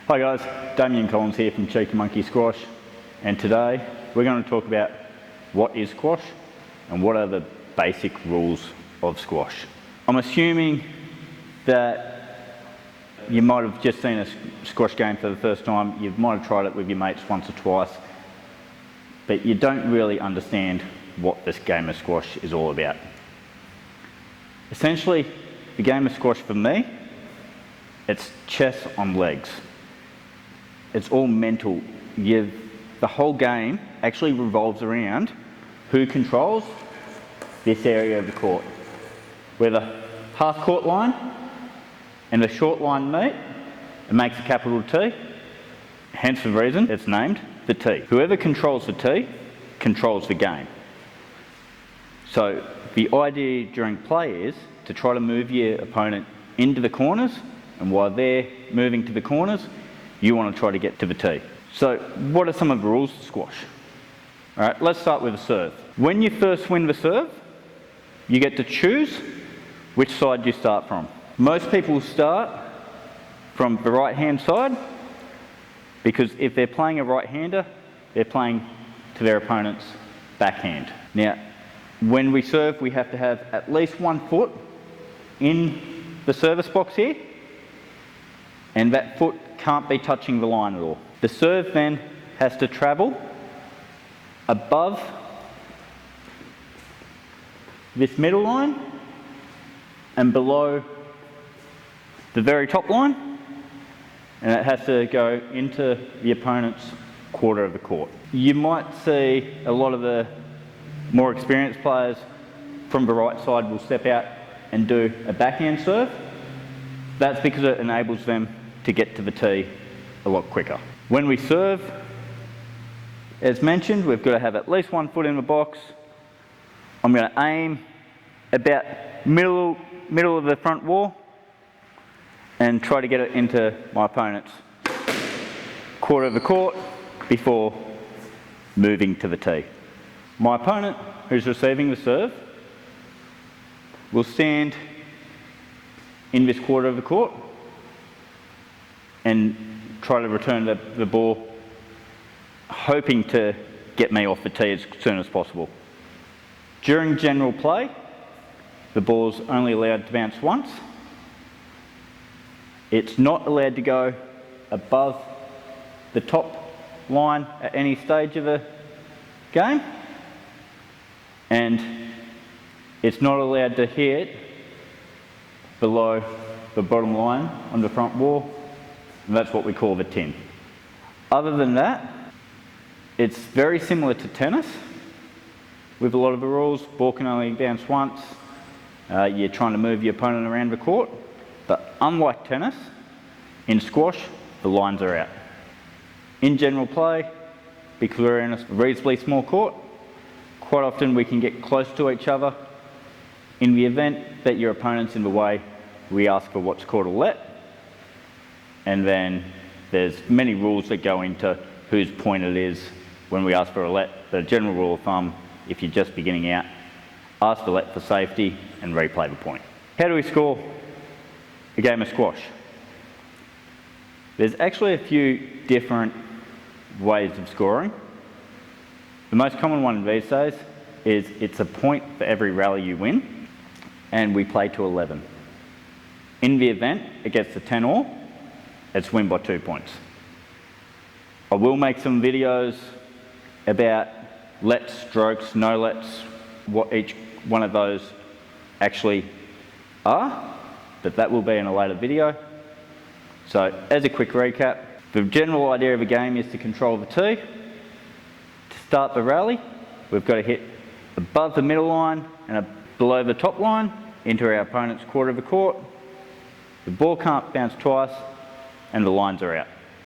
Hi guys, Damien Collins here from Cheeky Monkey Squash, and today we're going to talk about what is squash and what are the basic rules of squash. I'm assuming that you might have just seen a squash game for the first time, you might have tried it with your mates once or twice, but you don't really understand what this game of squash is all about. Essentially, the game of squash for me, it's chess on legs. It's all mental. The whole game actually revolves around who controls this area of the court. Where the half court line and the short line meet, it makes a capital T, hence the reason it's named the T. Whoever controls the T controls the game. So the idea during play is to try to move your opponent into the corners, and while they're moving to the corners, you want to try to get to the tee. So what are some of the rules to squash? All right, let's start with the serve. When you first win the serve, you get to choose which side you start from. Most people start from the right-hand side because if they're playing a right-hander, they're playing to their opponent's backhand. Now, when we serve, we have to have at least 1 foot in the service box here, and that foot can't be touching the line at all. The serve then has to travel above this middle line and below the very top line, and it has to go into the opponent's quarter of the court. You might see a lot of the more experienced players from the right side will step out and do a backhand serve. That's because it enables them to get to the tee a lot quicker. When we serve, as mentioned, we've got to have at least 1 foot in the box. I'm going to aim about middle of the front wall and try to get it into my opponent's quarter of the court before moving to the tee. My opponent, who's receiving the serve, will stand in this quarter of the court and try to return the ball, hoping to get me off the tee as soon as possible. During general play, the ball's only allowed to bounce once. It's not allowed to go above the top line at any stage of the game, and it's not allowed to hit below the bottom line on the front wall, and that's what we call the tin. Other than that, it's very similar to tennis with a lot of the rules. Ball can only bounce once. You're trying to move your opponent around the court, but unlike tennis, in squash, the lines are out. In general play, because we're in a reasonably small court, quite often we can get close to each other. In the event that your opponent's in the way, we ask for what's called a let, and then there's many rules that go into whose point it is when we ask for a let. The general rule of thumb, if you're just beginning out, ask for let for safety and replay the point. How do we score a game of squash? There's actually a few different ways of scoring. The most common one these days is it's a point for every rally you win, and we play to 11. In the event it gets to 10 all, it's win by 2 points. I will make some videos about lets, strokes, no lets, what each one of those actually are, but that will be in a later video. So as a quick recap, the general idea of a game is to control the tee. To start the rally, we've got to hit above the middle line and below the top line into our opponent's quarter of the court. The ball can't bounce twice and the lines are out.